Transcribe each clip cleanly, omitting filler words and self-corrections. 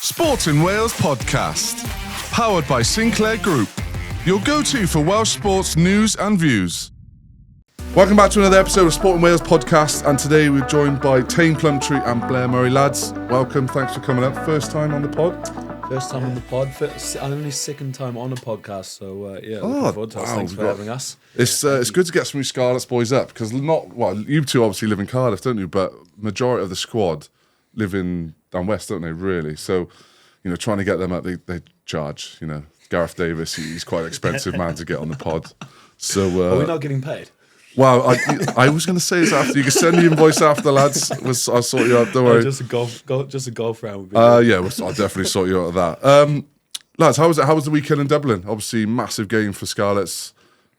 Sportin Wales podcast, powered by Sinclair Group, your go-to for Welsh sports news and views. Welcome back to another episode of Sportin Wales podcast, and today we're joined by Taine Plumtree and Blair Murray. Lads, welcome, thanks for coming up. First time on the pod? First time on the pod, only second time on a podcast, so looking forward to us. Thanks for having us. It's good to get some of you Scarlets boys up, because you two obviously live in Cardiff, don't you? But majority of the squad live in down west, don't they, really? So, trying to get them up, they charge, Gareth Davis, he's quite an expensive man to get on the pod. So are we not getting paid? Well, I was going to say this after. You can send the invoice after, lads. I'll sort you out, don't worry. Just a golf round would be I'll definitely sort you out of that. Lads, how was it? How was the weekend in Dublin? Obviously, massive game for Scarlets.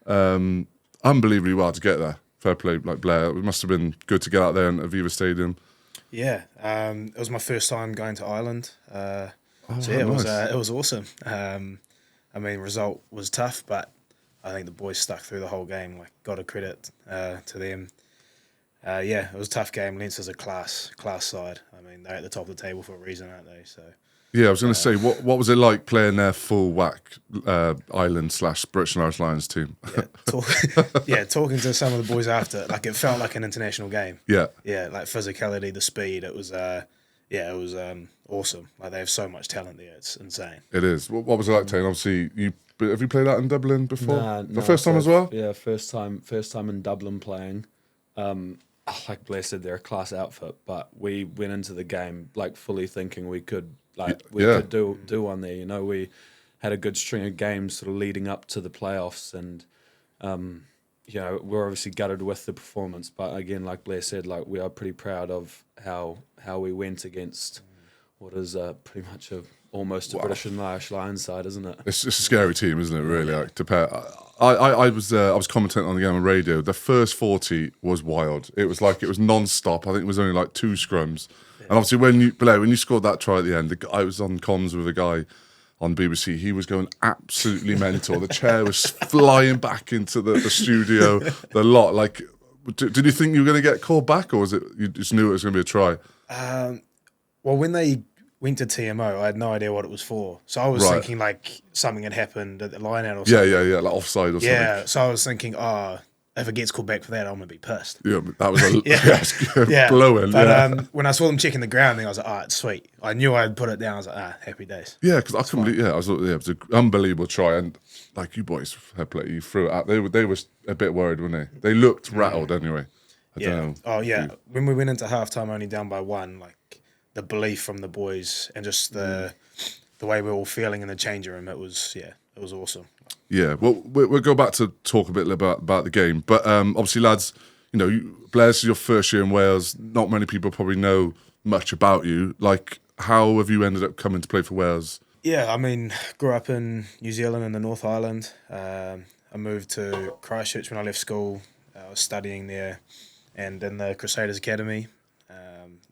Unbelievably well to get there. Fair play, like Blair. It must have been good to get out there in Aviva Stadium. Yeah, it was my first time going to Ireland. It was awesome. Result was tough, but I think the boys stuck through the whole game. Got to credit to them. It was a tough game. Leinster's a class side. They're at the top of the table for a reason, aren't they? So. Yeah, I was going to say, what was it like playing their full whack Ireland/British and Irish Lions team? Talking to some of the boys after, it felt like an international game. Yeah, physicality, the speed. It was awesome. They have so much talent there. It's insane. It is. What was it like, Taine? Obviously, have you played that in Dublin before? No, first time as well? Yeah, first time in Dublin playing. Like Blair said, they're a class outfit, but we went into the game fully thinking we could could do one there. We had a good string of games sort of leading up to the playoffs, and we're obviously gutted with the performance. But again, like Blair said, we are pretty proud of how we went against what is pretty much almost a British and Irish Lions side, isn't it? It's just a scary team, isn't it? Really, to pair. I was commentating on the game on radio. The first 40 was wild. It was non-stop. I think it was only 2 scrums. Yeah. And obviously, when you scored that try at the end, I was on comms with a guy on BBC. He was going absolutely mental. The chair was flying back into the studio. The lot. Did you think you were going to get called back, or was it you just knew it was going to be a try? Well, when they went to TMO, I had no idea what it was for. So I was thinking something had happened at the line out or something. Yeah, offside or something. Yeah, so I was thinking, if it gets called back for that, I'm going to be pissed. Yeah, that was blowing. But when I saw them checking the ground, I was like, it's sweet. I knew I'd put it down. I was like, happy days. Yeah, because I couldn't believe, it was an unbelievable try. And you boys had played, you threw it out. They were a bit worried, weren't they? They looked rattled anyway. I don't know. Oh, yeah. When we went into halftime only down by 1, the belief from the boys and just the way we're all feeling in the changing room, it was awesome. Yeah, well, we'll go back to talk a bit about the game, but obviously, lads, Blair, this is your first year in Wales. Not many people probably know much about you. How have you ended up coming to play for Wales? Yeah, grew up in New Zealand in the North Island. I moved to Christchurch when I left school. I was studying there and in the Crusaders Academy.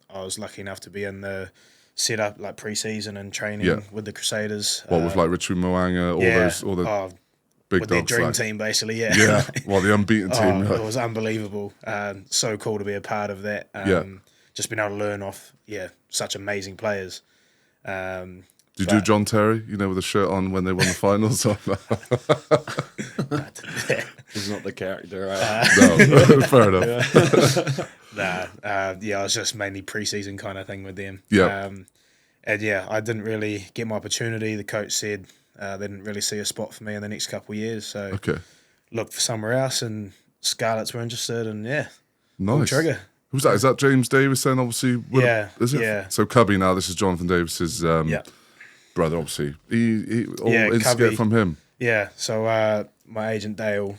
I was lucky enough to be in the setup pre-season and training with the Crusaders. What with Richard Moanga, all the big with dogs, their dream team, basically. Yeah, yeah. Well, the unbeaten team. It was unbelievable. So cool to be a part of that. Just being able to learn off such amazing players. Did you do John Terry? With the shirt on when they won the finals. He's not the character, right? No, fair enough. It was just mainly pre-season kind of thing with them. Yeah. I didn't really get my opportunity. The coach said they didn't really see a spot for me in the next couple of years. So looked for somewhere else, and Scarlets were interested, and nice. Trigger. Who's that? Is that James Davis then, obviously? Is it? Yeah. So Cubby now, this is Jonathan Davis's brother, obviously. He instigate from him. Yeah, so my agent Dale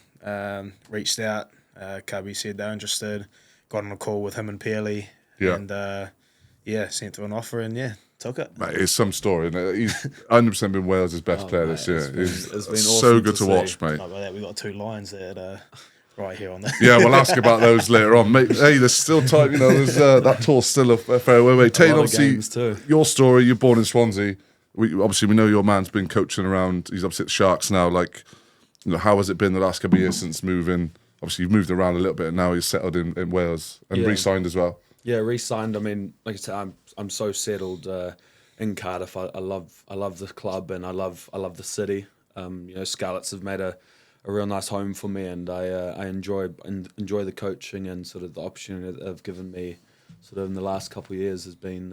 reached out. Cubby said they're interested. Got on a call with him and Pearly, and sent through an offer, and took it. Mate, it's some story. He's 100% been Wales' best player this year. It's been awesome so good to watch, mate. Like that, we got 2 lines there right here on that. Yeah, we'll ask about those later on, mate. Hey, there's still time. There's that tour's still a fair way away. Taine, obviously, your story. You're born in Swansea. We know your man's been coaching around. He's obviously at Sharks now. How has it been the last couple of years since moving? Obviously, you've moved around a little bit, and now you're settled in Wales and re-signed as well. Yeah, re-signed. Like I said, I'm so settled. in Cardiff. I love the club, and I love the city. Scarlets have made a real nice home for me, and I enjoy the coaching, and sort of the opportunity that they've given me sort of in the last couple of years has been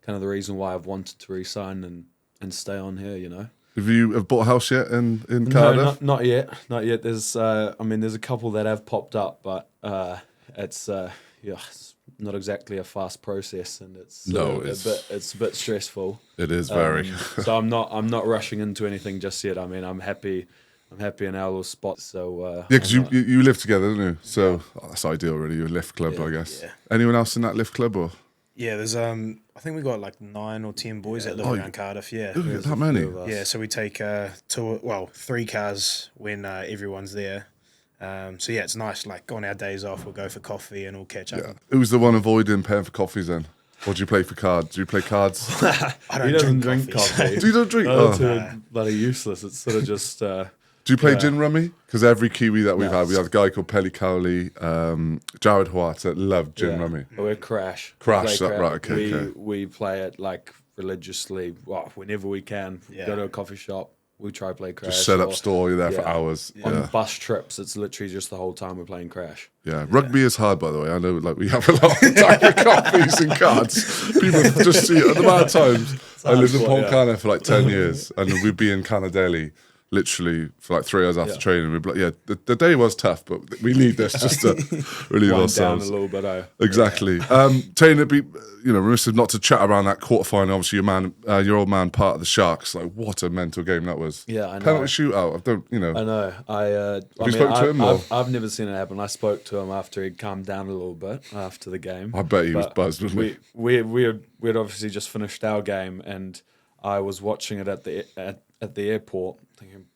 kind of the reason why I've wanted to resign and stay on here, Have you bought a house yet in Cardiff? No, not yet. There's there's a couple that have popped up, but it's not exactly a fast process, and it's a bit stressful. It is very. So I'm not rushing into anything just yet. I mean, I'm happy in our little spot. So because you live together, don't you? So that's ideal, really. You're a lift club, I guess. Yeah. Anyone else in that lift club, or? Yeah, there's I think we got like 9 or 10 boys that live around Cardiff. Yeah, that many. Yeah, so we take 3 cars when everyone's there. So yeah, it's nice. Like on our days off, we'll go for coffee and we'll catch up. Yeah. Who's the one avoiding paying for coffees then? Or do you play for cards? Do you play cards? I don't drink coffee. Do you don't drink? It's bloody useless. It's sort of just. Do you play gin rummy? Because every Kiwi that we've had, we had a guy called Pelly Cowley, Jared Hwatt that loved gin rummy. We're Crash. Right, okay. We play it like religiously. Well, whenever we can, go to a coffee shop. We try play Crash. Just set up store, you're there for hours. Yeah. On bus trips, it's literally just the whole time we're playing Crash. Yeah, rugby is hard, by the way. I know, like we have a lot of time for coffees and cards. People just see it at the amount of times. I lived in Pontcanna for like 10 years, and we'd be in Canadeli literally for like 3 hours after training. We'd be like, the day was tough, but we need this just to relieve ourselves. Down a little bit, Exactly. Taine, it'd be remiss not to chat around that quarterfinal. Obviously, your old man, part of the Sharks. Like, what a mental game that was. Yeah, I know. Penalty shootout. I know. Have you spoke to him? I've never seen it happen. I spoke to him after he'd calmed down a little bit after the game. I bet he was buzzed, wasn't he? We'd obviously just finished our game, and I was watching it at the airport, thinking,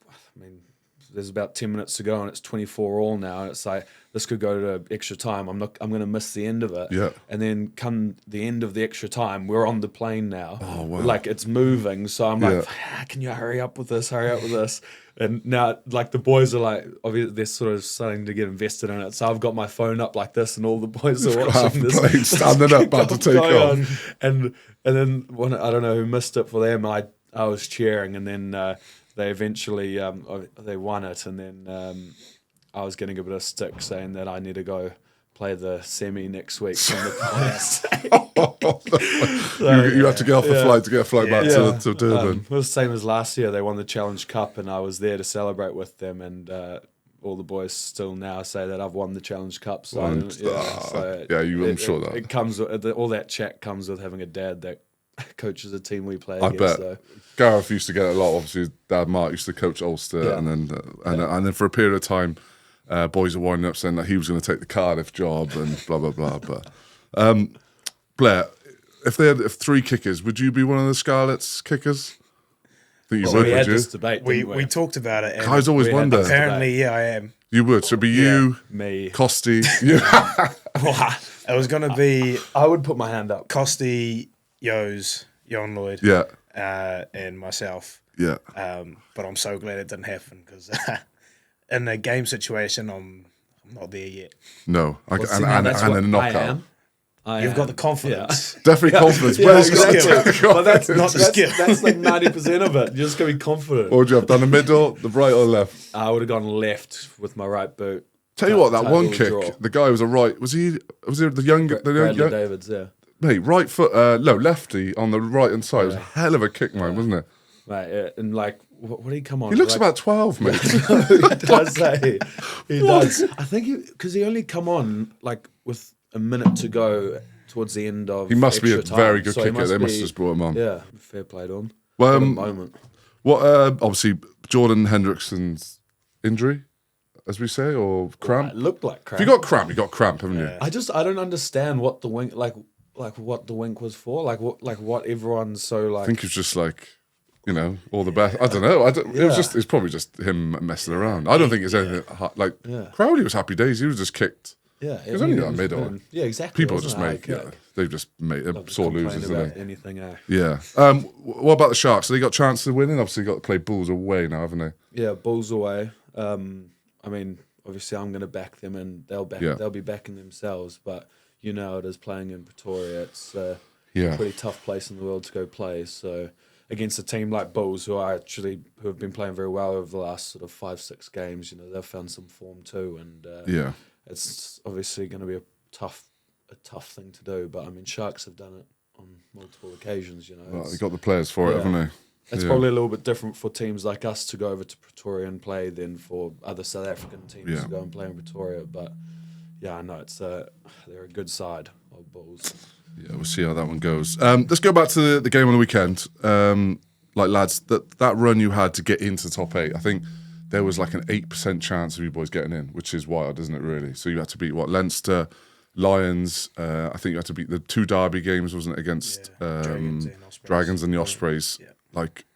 there's about 10 minutes to go, and it's 24-all now, and it's like this could go to extra time. I'm going to miss the end of it. Yeah. And then come the end of the extra time, we're on the plane now. Oh wow. Like it's moving, so I'm like, can you hurry up with this? And now, like the boys are like, obviously they're sort of starting to get invested in it. So I've got my phone up like this, and all the boys are watching this. Plane standing up, about to take off. And then when I don't know who missed it for them, I was cheering, and then. They eventually they won it, and then I was getting a bit of stick saying that I need to go play the semi next week. From the you have to get off the flight to get a flight back to Durban. It was the same as last year. They won the Challenge Cup, and I was there to celebrate with them. And all the boys still now say that I've won the Challenge Cup. So I'm sure that it comes with, all that chat comes with having a dad that coaches a team we play I against. bet. So. Gareth used to get a lot. Obviously, Dad Mark used to coach Ulster, and then for a period of time, boys were winding up saying that he was going to take the Cardiff job and blah blah blah. But Blair, if they had 3 kickers, would you be one of the Scarlets kickers? I think you would. We had you? this debate. We talked about it. Guys always wonder. Apparently, I am. You would. So it'd be you, me, Costy. It was going to be. I would put my hand up. Costy, Jon Lloyd, and myself. Yeah. But I'm so glad it didn't happen because in a game situation, I'm not there yet. No, and a knockout. You've got the confidence. Yeah. Definitely confidence. Where's the skill? But that's not the skill. That's like 90% of it. You're just going to be confident. What would you have done? The middle, the right or the left? I would have gone left with my right boot. Tell you what, that one kick, the guy was a right. Was he the younger? Bradley Davids, yeah. Mate, right foot, lefty on the right hand side. It was a hell of a kick, man, wasn't it? Right, and like, what did he come on? He looks about 12, mate. He does say. He does. I think because he only come on like with a minute to go towards the end of. He must be a time. very good kicker. They must have just brought him on. Yeah, fair play to him. Well, moment. What? Obviously, Jordan Hendrickson's injury, as we say, or cramp. It looked like cramp. If you got cramp, haven't you? I don't understand what the wink like what the wink was for. Like what everyone's so like. I think it's just like. All the best. I don't know. It's probably just him messing around. I don't think it's anything like Crowley was happy days. He was just kicked. Yeah, it was only that middle. Yeah, exactly. People just they've just made sore losers. Anything. Yeah. What about the Sharks? So they got a chance of winning. Obviously, got to play Bulls away now, haven't they? Yeah, Bulls away. I mean, obviously, I'm going to back them, and they'll be backing themselves. But it is playing in Pretoria. It's. pretty tough place in the world to go play. So against a team like Bulls, who have been playing very well over the last sort of 5-6 games, they've found some form too, and it's obviously going to be a tough thing to do. But I mean, Sharks have done it on multiple occasions. Well, they got the players for it, haven't they? It's probably a little bit different for teams like us to go over to Pretoria and play than for other South African teams to go and play in Pretoria. But I know they're a good side of Bulls. Yeah, we'll see how that one goes. Let's go back to the game on the weekend. Lads, that run you had to get into top 8, I think there was like an 8% chance of you boys getting in, which is wild, isn't it, really? So you had to beat, Leinster, Lions, I think you had to beat the 2 derby games, wasn't it, against Dragons and the Ospreys. Yeah. Like,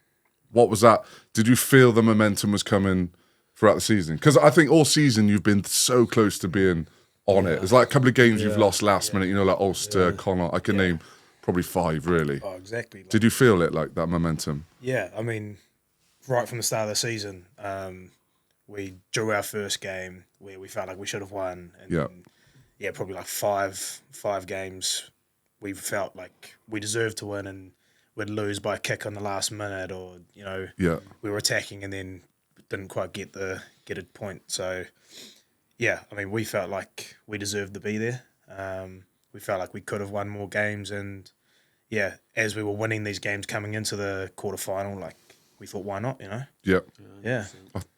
what was that? Did you feel the momentum was coming throughout the season? Because I think all season you've been so close to being on it. There's like a couple of games you've lost last minute, like Ulster, Connacht. I can name probably 5, really. Oh, exactly. Did you feel it, like that momentum? Yeah, I mean, right from the start of the season, we drew our first game where we felt like we should have won. And then, probably like five games we felt like we deserved to win and we'd lose by a kick on the last minute, or we were attacking and then didn't quite get a point. So I mean, we felt like we deserved to be there. We felt like we could have won more games, and as we were winning these games coming into the quarterfinal, like we thought, why not? Yeah.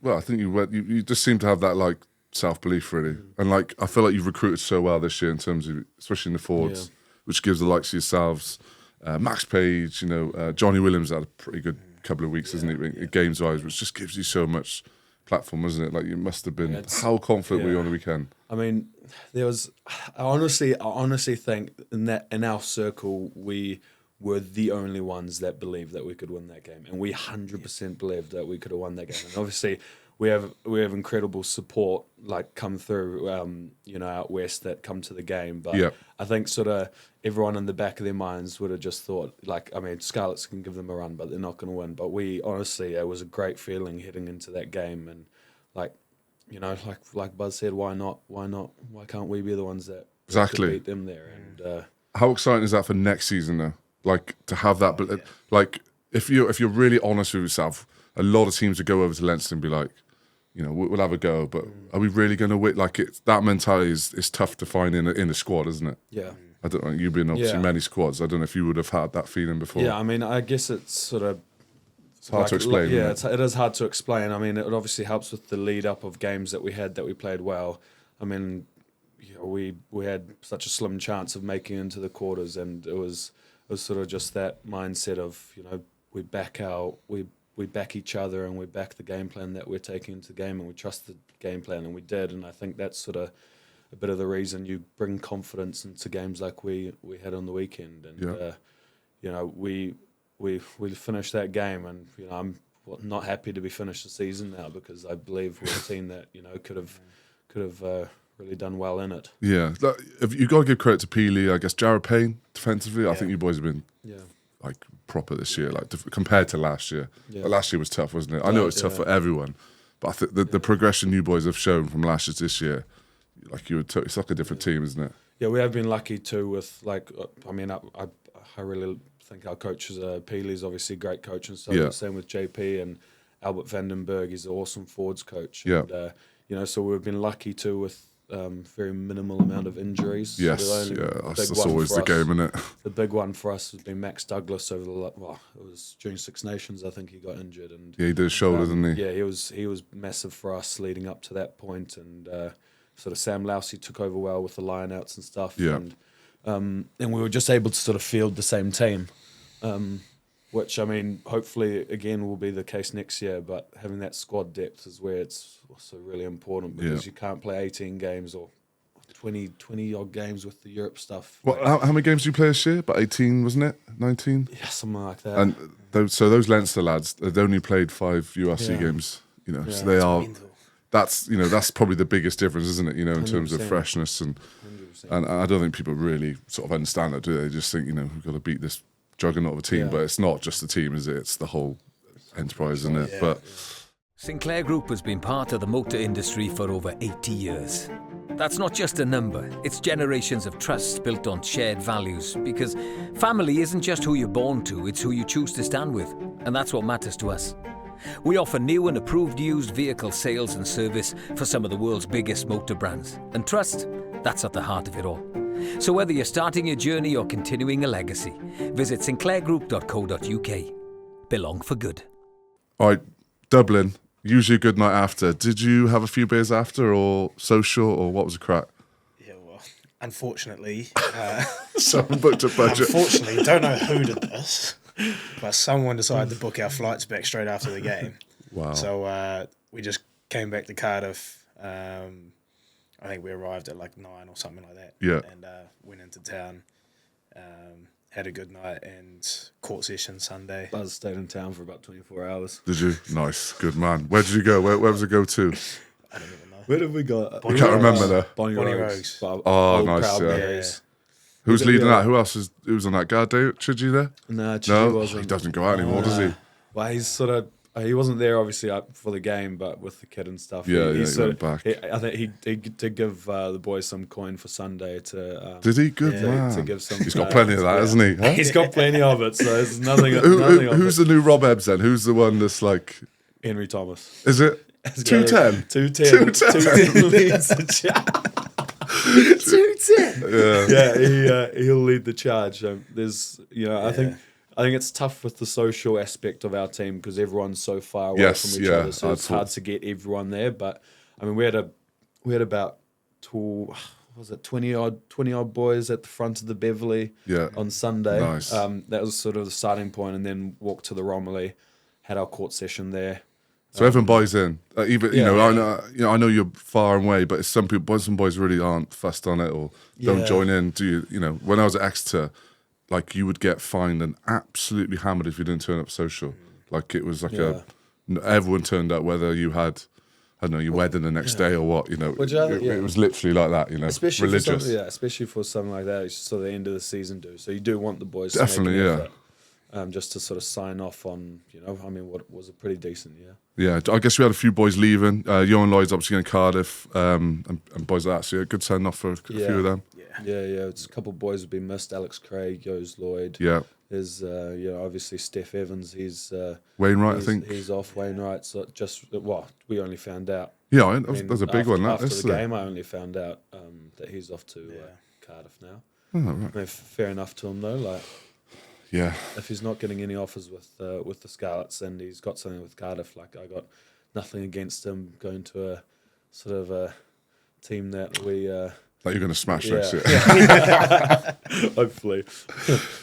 Well, I think you just seem to have that like self-belief, really, and like I feel like you've recruited so well this year in terms of, especially in the forwards, which gives the likes of yourselves, Max Page, Johnny Williams had a pretty good couple of weeks, isn't he, games-wise, which just gives you so much platform, isn't it? Like, you must have been, how confident were you on the weekend? I mean, I honestly think in our circle, we were the only ones that believed that we could win that game, and we 100% believed that we could have won that game. And obviously, we have incredible support like come through, out west that come to the game. But I think sort of everyone in the back of their minds would have just thought, like, I mean, Scarlets can give them a run, but they're not going to win. But we honestly, it was a great feeling heading into that game, and like Buzz said, why not? Why can't we be the ones that beat them there? And how exciting is that for next season, though? Like, to have that, like, if you're really honest with yourself, a lot of teams would go over to Leinster and be like, we'll have a go, but are we really going to win? Like, that mentality is tough to find in a squad, isn't it? Yeah. I don't know. You've been obviously many squads. I don't know if you would have had that feeling before. Yeah, I mean, I guess it's sort of... It's hard to explain. Yeah, it is hard to explain. I mean, it obviously helps with the lead up of games that we played well. I mean, we had such a slim chance of making it into the quarters, and it was sort of just that mindset of, we back each other and we back the game plan that we're taking into the game, and we trust the game plan, and we did. And I think that's sort of a bit of the reason you bring confidence into games like we had on the weekend. And we finished that game, and I'm not happy to be finished the season now, because I believe we're a team that could have really done well in it. Yeah, you've got to give credit to Peely, I guess. Jared Payne defensively, I think you boys have been like proper this year, like compared to last year. Yeah. But last year was tough, wasn't it? I know it's tough for everyone, but I think the progression you boys have shown from last year to this year, like it's like a different team, isn't it? Yeah, we have been lucky too with, like, I mean, I really think our coaches, Peely's obviously a great coach, and so same with JP, and Albert Vandenberg, he's an awesome forwards coach. Yeah. And, so we've been lucky too with very minimal amount of injuries. Yes, that's always the game, isn't it? The big one for us has been Max Douglas over it was during Six Nations, I think he got injured, and he did his shoulder, didn't he? Yeah, he was massive for us leading up to that point, and sort of Sam Lousy took over well with the lineouts and stuff. Yeah. And we were just able to sort of field the same team, which, I mean, hopefully again will be the case next year. But having that squad depth is where it's also really important, because you can't play 18 games or 20 odd games with the Europe stuff. How many games did you play this year? About 18, wasn't it? 19? Yeah, something like that. And those Leinster lads, they've only played 5 URC games, so they are... That's probably the biggest difference, isn't it? In terms of freshness, and I don't think people really sort of understand that, do they? They just think, we've got to beat this juggernaut of a team, but it's not just the team, is it? It's the whole enterprise, isn't it? Sinclair Group has been part of the motor industry for over 80 years. That's not just a number, it's generations of trust built on shared values, because family isn't just who you're born to, it's who you choose to stand with, and that's what matters to us. We offer new and approved used vehicle sales and service for some of the world's biggest motor brands, and trust, that's at the heart of it all. So whether you're starting your journey or continuing a legacy, visit sinclairgroup.co.uk. Belong for good. All right, Dublin. Usually a good night after. Did you have a few beers after, or social, or what was the crack? Yeah, well, unfortunately, Someone booked a budget. Unfortunately, don't know who did this, but someone decided to book our flights back straight after the game. Wow. So we just came back to Cardiff. I think we arrived at like 9 or something like that. Yeah. And went into town. Had a good night and court session Sunday. Buzz stayed in town for about 24 hours. Did you? Nice. Good man. Where did you go? Where was it go to? I don't even know. Where did we go? I can't remember though. Bonnie Bonnie Rogues. Rogues. Oh, nice, yeah. Berries. Who's it leading really? that? Who else was on that guard day? Chidgey there? No, No, wasn't. he doesn't go out anymore, does he? Well, he's sort of. He wasn't there obviously for the game, but with the kid and stuff. Yeah, he he sort went of, I think he did give the boys some coin for Sunday to. Did he? Good man. To give some. He's got plenty of that, hasn't he? Huh? He's got plenty of it, so there's nothing. Who's the new Rob Ebbs then? Who's the one that's like? Henry Thomas? Is it 210? 210. 210 leads the charge. 210. Yeah, he'll lead the charge. There's, I think it's tough with the social aspect of our team because everyone's so far away from each other, so it's hard to get everyone there. But I mean, we had about 20 odd boys at the front of the Beverley on Sunday. Nice. That was sort of the starting point, and then walked to the Romilly, had our court session there. So everyone buys in. I know you're far away, but some boys really aren't fussed on it or don't join in. Do you? When I was at Exeter, like you would get fined and absolutely hammered if you didn't turn up social. Like it was like everyone turned up, whether you had, I don't know, your wedding the next day or what. It was literally like that. Especially religious. Especially for something like that. It's sort of the end of the season do. So you do want the boys definitely, to make an effort, just to sort of sign off on, what was a pretty decent year. Yeah, I guess we had a few boys leaving. Johan Lloyd's obviously going to Cardiff, and boys like that. So good send off for a few of them. Yeah. It's a couple of boys have been missed. Alex Craig, Yos Lloyd. Yeah. There's obviously Steph Evans. He's Wainwright, I think he's off. Wainwright. So we only found out. Yeah, that's a big one. After the game, I only found out that he's off to Cardiff now. Oh, right. I mean, fair enough to him though. Like, yeah, if he's not getting any offers with the Scarlets and he's got something with Cardiff, like I got nothing against him going to a sort of a team that we. Like you're going to smash next year. Hopefully.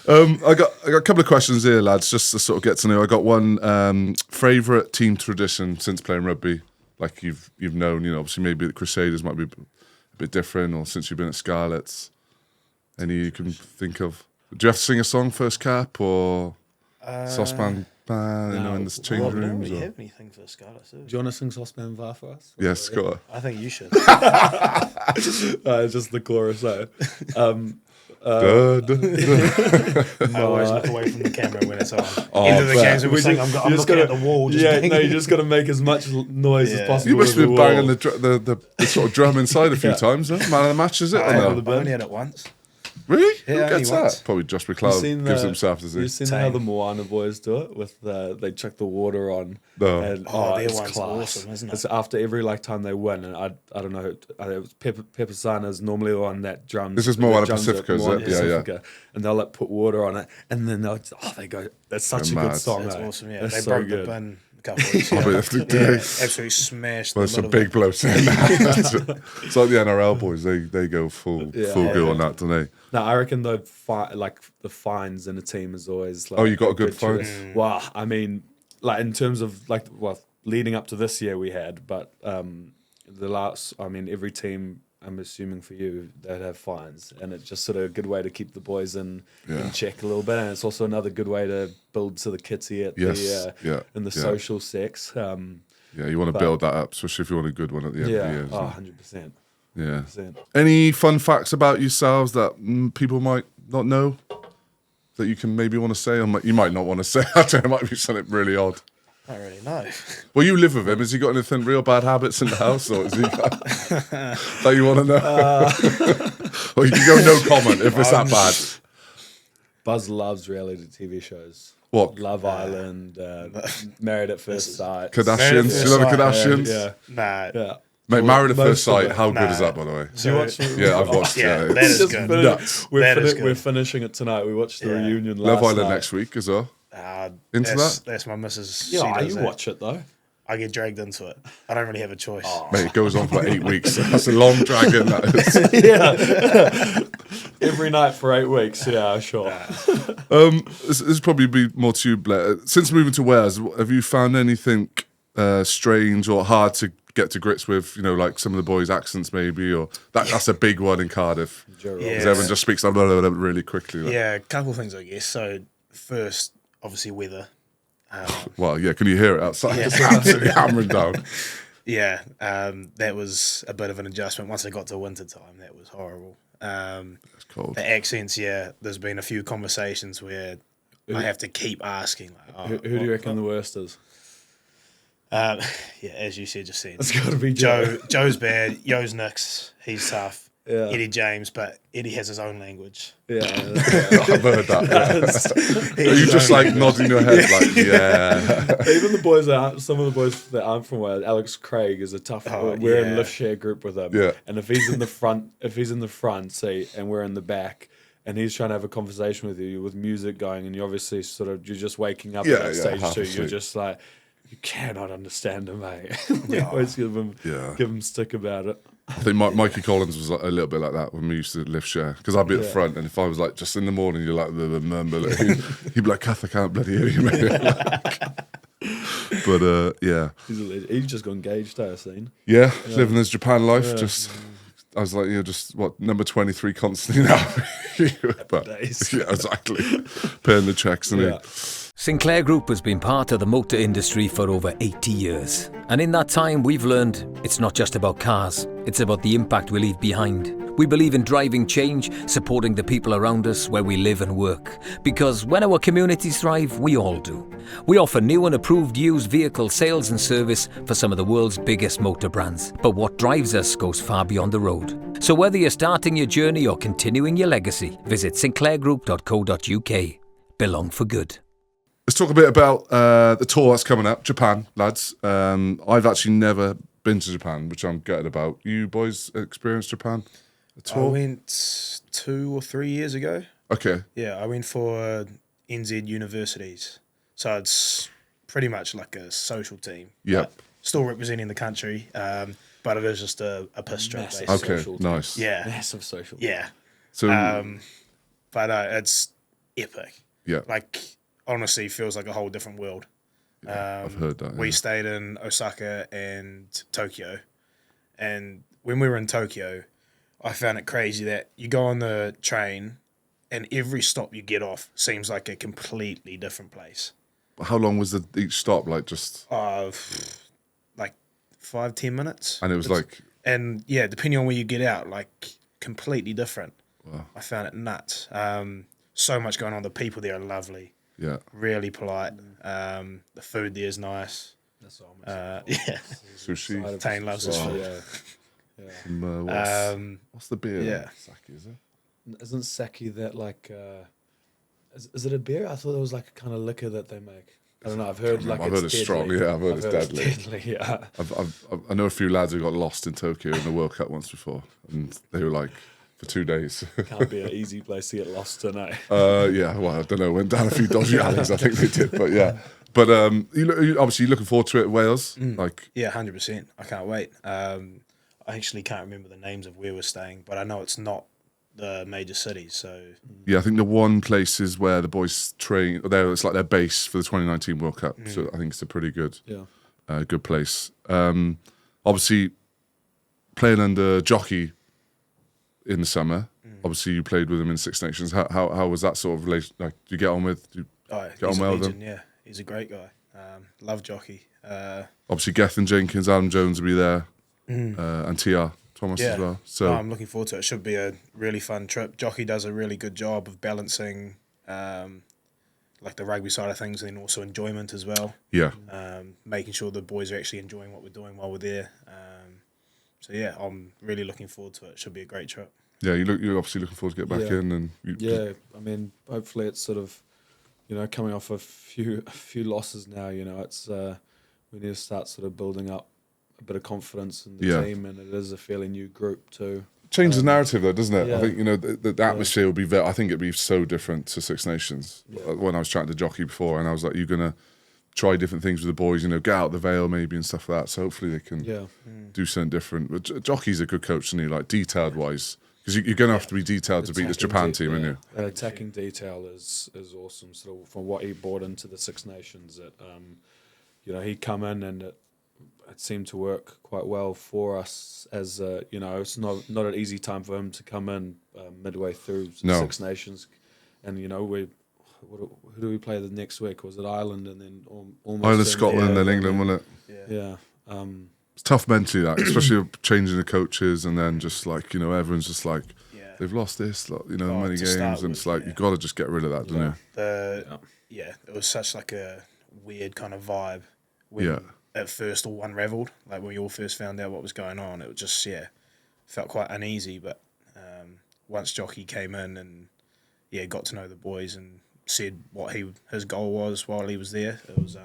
I got a couple of questions here, lads, just to sort of get to know. I got one favourite team tradition since playing rugby. Like you've known, obviously maybe the Crusaders might be a bit different, or since you've been at Scarlets. Any you can think of? Do you have to sing a song first cap or saucepan in the change We don't rooms? really have anything for the Scarlets, do we? Do you want to sing Saucepan VAR for us? Yes, Scott. I think you should. Just the chorus though. I always look away from the camera when it's on. End of the games when we sing, I'm looking at the wall. You just got to make as much noise as possible. You must have been banging the sort of drum inside a few times, huh? Man of the match, is it? I only had it once. Really? Yeah, Who gets only once. that? Probably Josh McLeod gives himself, does he? You've seen how the Moana boys do it with they chuck the water on. No. And, their it's one's class. awesome, isn't it? It's after every time they win, and I don't know. It was Pepper Sana's normally the one that drums. This is Moana drums Pacifica, is Moana it? Pacifica, and they'll put water on it, and then they go. That's such a They're good mad. song. That's though. awesome, yeah. That's They so broke good. the bin a couple of weeks ago. Absolutely smashed There's the some middle big blokes in that. It's like the NRL boys. They go full go on that, don't they? No, I reckon the fines in a team is always like. Oh, you got a good fine? Wow, I mean, like in terms of leading up to this year we had, but every team, I'm assuming for you, they'd have fines, and it's just sort of a good way to keep the boys in check a little bit, and it's also another good way to build to the kitsy at in the social sex. You want to build that up, especially if you want a good one at the end of the year. 100%. Yeah. 100%. Any fun facts about yourselves that people might not know that you can maybe want to say, or you might not want to say? I don't know, it might be something really odd. I don't really know. Well, you live with him. Has he got anything real bad habits in the house, or is he that you want to know? Well, you can go no comment if it's that bad. Buzz loves reality TV shows. What? Love Island, Married at First Sight. Kardashians? You know the Kardashians? Yeah. Nah. Yeah. Mate, Married at Most First Sight. of it. How good Nah. is that, by the way? Do you watch Yeah, I've watched it. Yeah, Yeah, that is it's good. nuts. That is good. We're finishing it tonight. We watched the reunion last Love Island night. next week as well. Into that's, that? That's my missus. Yeah, She you does that. watch it though. I get dragged into it. I don't really have a choice. Mate, it goes on for 8 weeks. That's a long dragon, that is. Every night for 8 weeks. Yeah, sure. This probably be more to you, Blair. Since moving to Wales, have you found anything strange or hard to get to grips with? You know, like some of the boys' accents, maybe, or that's a big one in Cardiff. Because everyone just speaks really quickly. Like. Yeah, a couple of things, I guess. So first, obviously, weather. Well, yeah. Can you hear it outside? Yeah. It's absolutely hammering down. Yeah, that was a bit of an adjustment. Once I got to winter time, that was horrible. It's cold. The accents, yeah. There's been a few conversations where I have to keep asking. Like, Who do you reckon the worst is? Yeah, as you said, just then. It's got to be Joe. Joe's bad. Yo's Nix. He's tough. Yeah. Eddie James, but Eddie has his own language. Yeah. I've heard that. Yeah. Are you just like nodding your head, like Even the boys some of the boys that aren't from Wales, Alex Craig is a tough. We're in lift share group with him. Yeah. And if he's in the front seat and we're in the back, and he's trying to have a conversation with you with music going, and you're obviously you're just waking up at that stage half too. asleep. You're just like, you cannot understand him, mate. We always give him stick about it. I think Mikey Collins was like a little bit like that when we used to lift share, because I'd be at the front, and if I was like just in the morning, you're like the he'd be like, "Kath, I can't bloody hear you, mate." But yeah, He's just got engaged. I've seen. Yeah, living his Japan life. Just I was like, just number 23 constantly now. But, days. yeah, exactly. Paying the checks and Sinclair Group has been part of the motor industry for over 80 years. And in that time, we've learned it's not just about cars, it's about the impact we leave behind. We believe in driving change, supporting the people around us where we live and work. Because when our communities thrive, we all do. We offer new and approved used vehicle sales and service for some of the world's biggest motor brands. But what drives us goes far beyond the road. So whether you're starting your journey or continuing your legacy, visit sinclairgroup.co.uk. Belong for good. Let's talk a bit about the tour that's coming up, Japan, lads. I've actually never been to Japan, which I'm gutted about. You boys experienced Japan at all? I went 2 or 3 years ago. Okay. Yeah, I went for NZ universities. So it's pretty much like a social team. Yep. Still representing the country, but it is just a piss trip. Massive Basically. Okay, nice. Yeah. Massive social. Yeah. So, But it's epic. yeah. Like, honestly, feels like a whole different world. I've heard that. We stayed in Osaka and Tokyo. And when we were in Tokyo, I found it crazy that you go on the train and every stop you get off seems like a completely different place. How long was each stop? Like just... Like 5-10 minutes. And it was like... And yeah, depending on where you get out, like completely different. Wow. I found it nuts. So much going on. The people there are lovely. Yeah. Really polite. The food there is nice. That's all. Yeah. Sushi. Taine loves his food. What's the beer? yeah. Sake, is it? Isn't sake that like? Is it a beer? I thought it was like a kind of liquor that they make. I don't know. I've heard like I've heard it's strong. Yeah, I've heard it's deadly. Yeah. I know a few lads who got lost in Tokyo in the World Cup once before, and they were like for 2 days. Can't be an easy place to get lost tonight. Yeah, well, I don't know. Went down a few dodgy alleys, I think they did, but yeah. But you obviously looking forward to it, Wales. Like, Yeah, 100%. I can't wait. I actually can't remember the names of where we're staying, but I know it's not the major cities. So yeah, I think the one place is where the boys train. There, it's like their base for the 2019 World Cup. So I think it's a pretty good, good place. Obviously, playing under Jockey in the summer. Obviously, you played with him in Six Nations. How was that sort of relation? Like, do you get on with? Do you get on he's well a with legend, him? yeah. He's a great guy. Love Jockey. Obviously, Gethin Jenkins, Adam Jones will be there, and TR Thomas as well. So I'm looking forward to it. It should be a really fun trip. Jockey does a really good job of balancing like the rugby side of things, and then also enjoyment as well. Yeah. Making sure the boys are actually enjoying what we're doing while we're there. So yeah, I'm really looking forward to it. It should be a great trip. Yeah, you're obviously looking forward to get back in, and I mean, hopefully it's sort of, coming off a few losses now. It's we need to start sort of building up a bit of confidence in the team, and it is a fairly new group too. Change the narrative though, doesn't it? Yeah. I think the atmosphere will be I think it'd be so different to Six Nations. When I was chatting to Jockey before, and I was like, "You're gonna try different things with the boys, get out the veil maybe and stuff like that." So hopefully they can do something different. But Jockey's a good coach, isn't he? Like detailed wise, because you're gonna have to be detailed to beat this Japan team, aren't you? That attacking detail is awesome. So from what he brought into the Six Nations, he come in and it seemed to work quite well for us. As it's not an easy time for him to come in midway through Six Nations, and who do we play the next week? Was it Ireland and then almost Ireland, Scotland, then England, wasn't it? Yeah. It's tough mentally, that, especially changing the coaches, and then just like everyone's just like they've lost this, many games, and it's like you've got to just get rid of that, don't you? It was such like a weird kind of vibe when at first all unravelled. Like when we all first found out what was going on, it was just felt quite uneasy. But once Jockey came in and got to know the boys and said what his goal was while he was there, it was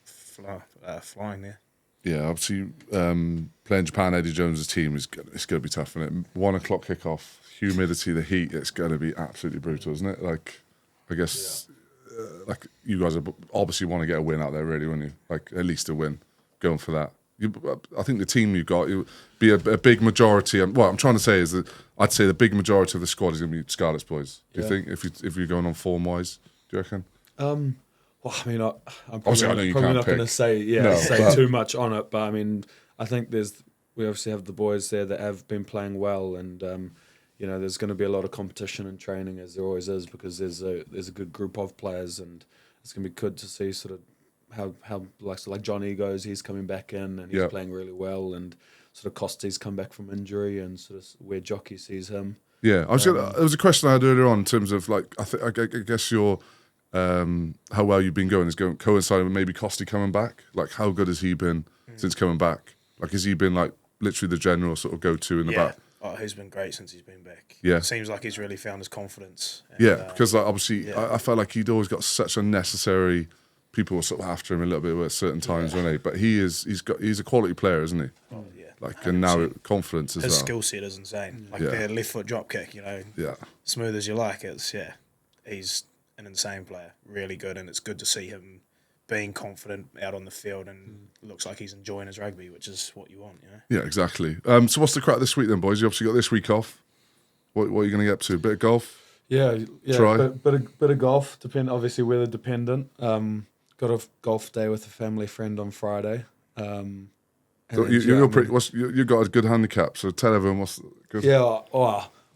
flying there. Yeah, obviously playing Japan, Eddie Jones' team it's going to be tough, isn't it? 1 o'clock kickoff, humidity, the heat, it's going to be absolutely brutal, isn't it? Like, I guess, like you guys obviously want to get a win out there, really, wouldn't you? Like at least a win, going for that. I think the team you've got, you'll be a big majority. What I'm trying to say is that I'd say the big majority of the squad is going to be Scarlets boys. Do you think if you're going on form wise? Do you reckon? Well, I mean, I'm obviously, I know you probably can't not going to say too much on it, but I mean, I think we obviously have the boys there that have been playing well, and there's going to be a lot of competition and training, as there always is, because there's a good group of players, and it's going to be good to see sort of how like John Egos, he's coming back in and he's playing really well, and sort of Costy's come back from injury, and sort of where Jockey sees him. Yeah, there was a question I had earlier on in terms of like I guess your how well you've been going is coinciding with maybe Costy coming back. Like how good has he been since coming back? Like has he been like literally the general sort of go-to in the back? Oh, he's been great since he's been back. Yeah, seems like he's really found his confidence. And, because like obviously I felt like he'd always got such unnecessary. People were sort of after him a little bit at certain times, weren't they? But he's a quality player, isn't he? Oh yeah. Like and now confidence as well. His skill set is insane. Like the left foot drop kick, smooth as you like. He's an insane player, really good, and it's good to see him being confident out on the field, and looks like he's enjoying his rugby, which is what you want, Yeah, exactly. So what's the crack this week then, boys? You obviously got this week off. What are you going to get up to? A bit of golf? Yeah. Try? Bit of golf. Obviously weather dependent. Got a golf day with a family friend on Friday. So you got a good handicap, so tell everyone what's good. Yeah,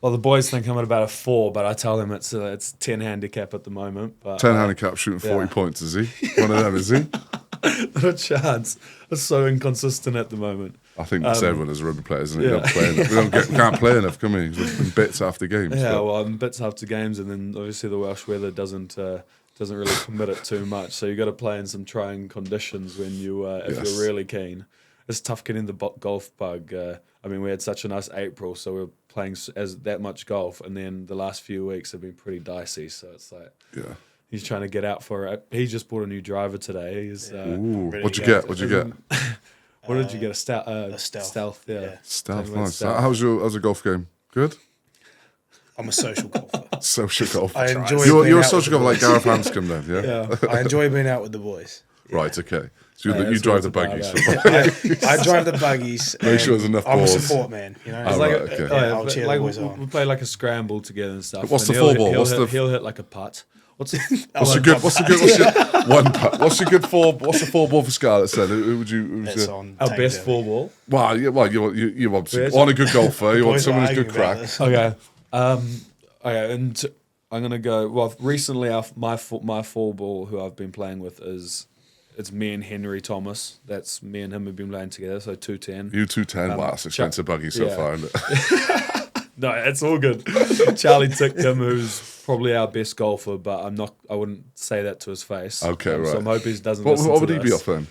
well, the boys think I'm at about a 4, but I tell them it's 10 handicap at the moment. But 10 handicap shooting 40 points, is he? One of them, is he? Not a chance. It's so inconsistent at the moment. I think that's everyone as a rugby player, isn't it? We can't play enough, can we? In bits after games. Yeah, well, in bits after games, and then obviously the Welsh weather doesn't really permit it too much. So you got to play in some trying conditions when you if you're really keen. It's tough getting the golf bug. We had such a nice April, so we're playing as that much golf, and then the last few weeks have been pretty dicey. So it's like, he's trying to get out for it. He just bought a new driver today. He's, what'd you get? What did you get? A stealth. Stealth. Yeah. Stealth. Nice. How's a golf game? Good. I'm a social golfer. Social golfer. I enjoy. You're a social golfer like Gareth Hanscom, then, yeah. I enjoy being out with the boys. Right. Okay. So you drive the buggies. I drive the buggies. Make sure there's enough balls. I'm a support man. I'll cheer the boys on. We play like a scramble together and stuff. What's the four ball? He'll hit like a putt. What's your four ball for Scarlets then? Who would you? Our best four ball. Well, you obviously want a good golfer. You want someone who's good crack. Okay. And I'm gonna go. Well, recently my four ball who I've been playing with it's me and Henry Thomas. That's me and him have been playing together. So 210. You 210. Wow, that's expensive buggy so far, isn't it? No, it's all good. Charlie Ticktum, who's probably our best golfer, but I wouldn't say that to his face. Okay, right. So I'm hoping he doesn't What listen would to he be this. off then?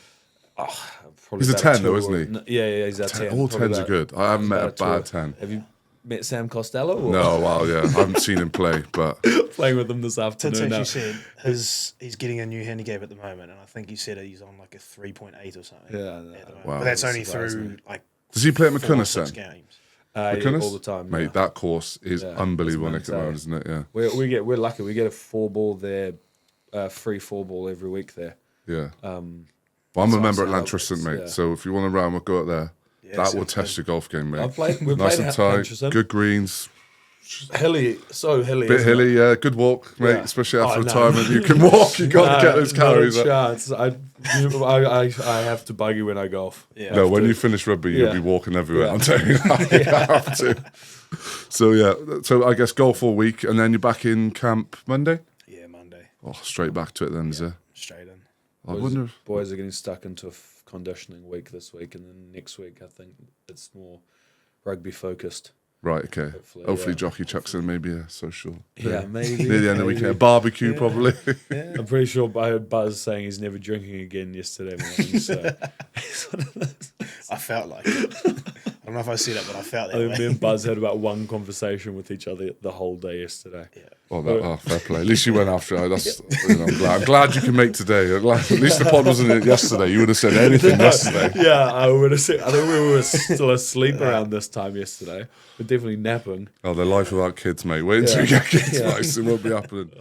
Probably He's a about 10 though, two isn't he? Yeah, he's a 10. All Probably 10s are good. I haven't met a about bad two. 10. Have you met Sam Costello? Or? No, well, yeah. I haven't seen him play, but... Playing with him this afternoon. Tits actually said he's getting a new handicap at the moment, and I think he said he's on like a 3.8 or something. Yeah, at the moment. Wow. But that's only Surprised through me. like. Does he play at 4 or McCunness 6 then? games. McCunness? All the time. Mate, yeah. that course is unbelievable, it's Nick, around, isn't it? Yeah. We're lucky. We get a 4-ball there, free 4-ball every week there. Yeah. Well, I'm a member at how it Lantrison, works, mate. yeah. So if you want to round, we'll go out there. Yeah, That so will test your golf game, mate. We Nice played and tight, Lantrison. good greens, Hilly, so hilly. bit isn't it? hilly, yeah. Good walk, mate. Yeah. Especially after Oh, no. retirement, you can walk. You got to get those calories not a up. chance. I have to bug you when I golf. Yeah. No, when you finish rugby, you'll Yeah. be walking everywhere. Yeah. I'm telling you, that. You have to. So yeah, so I guess golf all week, and then you're back in camp Monday. Yeah, Monday. Oh, straight back to it then, is it? Straight in. I wonder. If, Boys are getting stuck into a conditioning week this week, and then next week I think it's more rugby focused. right, okay. Hopefully, yeah. Jockey chucks in maybe a social. Yeah, maybe. Near the end of the weekend, barbecue probably. I'm pretty sure I heard Buzz saying he's never drinking again yesterday morning. So I felt like it. I don't know if I said it, but I felt I that think me way. and Buzz had about one conversation with each other the whole day yesterday. Oh, fair play. At least you went after it. That's, I'm glad you can make today. At least the pod wasn't in it yesterday. You would have said anything yesterday. Yeah, I would have said. I think we were still asleep around this time yesterday. We're definitely napping. Oh, the life without kids, mate. Wait until you get kids, mate. It won't be happening.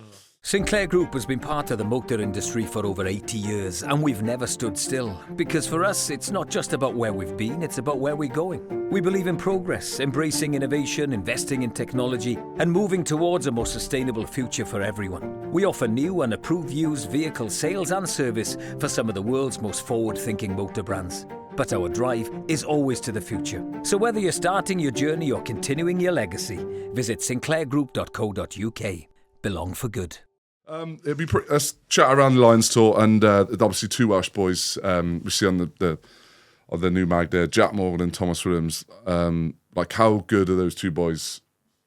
Sinclair Group has been part of the motor industry for over 80 years, and we've never stood still. Because for us, it's not just about where we've been, it's about where we're going. We believe in progress, embracing innovation, investing in technology, and moving towards a more sustainable future for everyone. We offer new and approved used vehicle sales and service for some of the world's most forward-thinking motor brands. But our drive is always to the future. So whether you're starting your journey or continuing your legacy, visit sinclairgroup.co.uk. Belong for good. It'd be let's chat around the Lions tour, and obviously two Welsh boys we see on the new mag there, Jack Morgan and Thomas Williams. Like, how good are those two boys?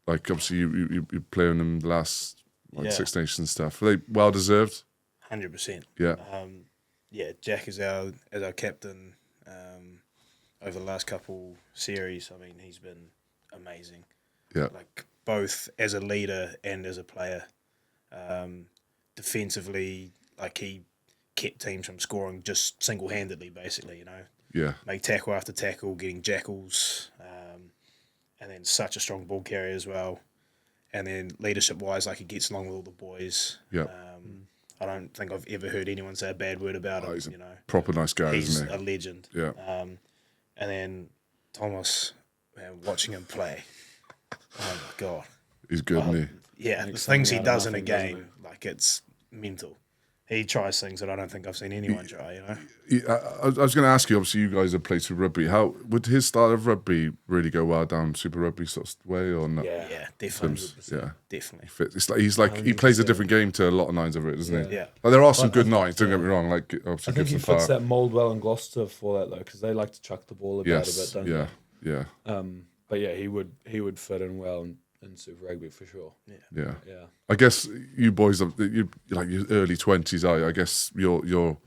Like, obviously you playing them the last Six Nations stuff. Are they well deserved? 100%. Yeah. Yeah, Jack is our captain over the last couple series. I mean, he's been amazing. Yeah. Like, both as a leader and as a player. Defensively, like, he kept teams from scoring just single-handedly, basically, you know. Yeah. Make tackle after tackle, getting jackals, and then such a strong ball carrier as well. And then leadership-wise, like, he gets along with all the boys. Yeah. I don't think I've ever heard anyone say a bad word about him, He's a you know. proper nice guy, He's isn't he? a legend. Yeah. And then Thomas, man, watching him play, oh my God. He's good, isn't he? Yeah, the Makes things he something out of does in a nothing, doesn't game, like, it's mental. He tries things that I don't think I've seen anyone try, you know? I was going to ask you, obviously you guys have played through rugby. How would his style of rugby really go well down Super Rugby sort of way or not? Yeah, definitely. Yeah. Definitely. It's like he plays a different game to a lot of nines over it, doesn't he? Yeah. Like, there are some good nines, don't get me wrong. Like, obviously I think he Gibson fits Fire. that mould well in Gloucester for that though, because they like to chuck the ball about a bit, don't yeah, yeah, they? But yeah, he would fit in well in Super Rugby for sure. yeah. Yeah. I guess you boys, you like your early 20s. I guess your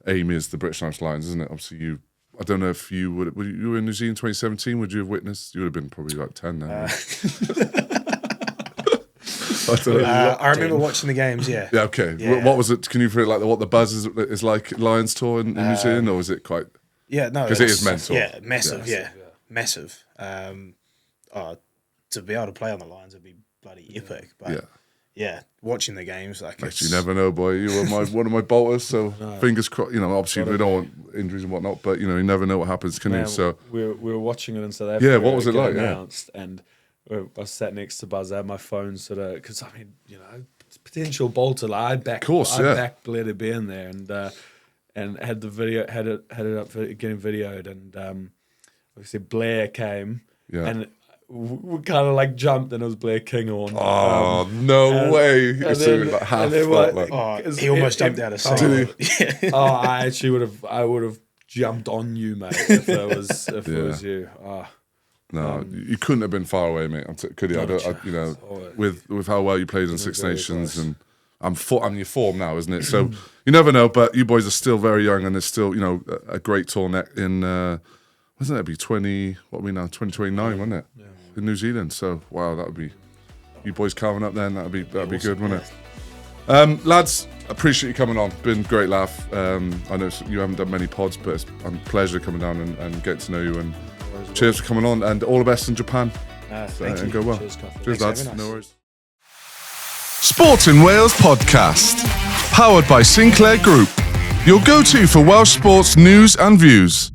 aim is the British National Lions, isn't it? Obviously, I don't know if you would you were in New Zealand 2017. Would you have witnessed? You would have been probably like 10 then. I don't know. I remember watching the games, yeah. Yeah, okay. Yeah. What was it? Can you feel like what the buzz is like Lions tour in New Zealand, or was it quite? Yeah, no. 'Cause it it's- is mental. Yeah, massive, Yeah. massive. To be able to play on the Lions would be bloody epic. But yeah, watching the games, like, Mate, you never know, boy. You were one of my bolters, so fingers crossed. You know, obviously we don't want injuries and whatnot, but you know, you never know what happens, can you? So we were watching it in South Africa. Yeah, what was it like? Yeah. Announced, and I sat next to Buzz. I had my phone sort of because I mean, you know, potential bolter. Like, I backed Blair to be in there, and had the video, had it up for getting videoed, and obviously Blair came, and we kind of like jumped, and it was Blair King on. Oh, no way! And It's then, like half and then thought, what, like, he almost jumped out of seat. I actually would have jumped on you, mate, if it was you. No, you couldn't have been far away, mate. Could you? With how well you played in Six Nations, and your form now, isn't it? So you never know. But you boys are still very young, and there's still, a great tour in. Wasn't it? Be 20? What are we now? 2029, wasn't it? Yeah. In New Zealand. So wow, that would be you boys carving up then. That'd be awesome, good, wouldn't it? Lads, appreciate you coming on. Been a great laugh. I know you haven't done many pods, but it's a pleasure coming down and getting to know you. And cheers for coming on, and all the best in Japan. Thank you. And go well. Cheers, lads. Nice. No worries. Sportin Wales podcast, powered by Sinclair Group, your go-to for Welsh sports news and views.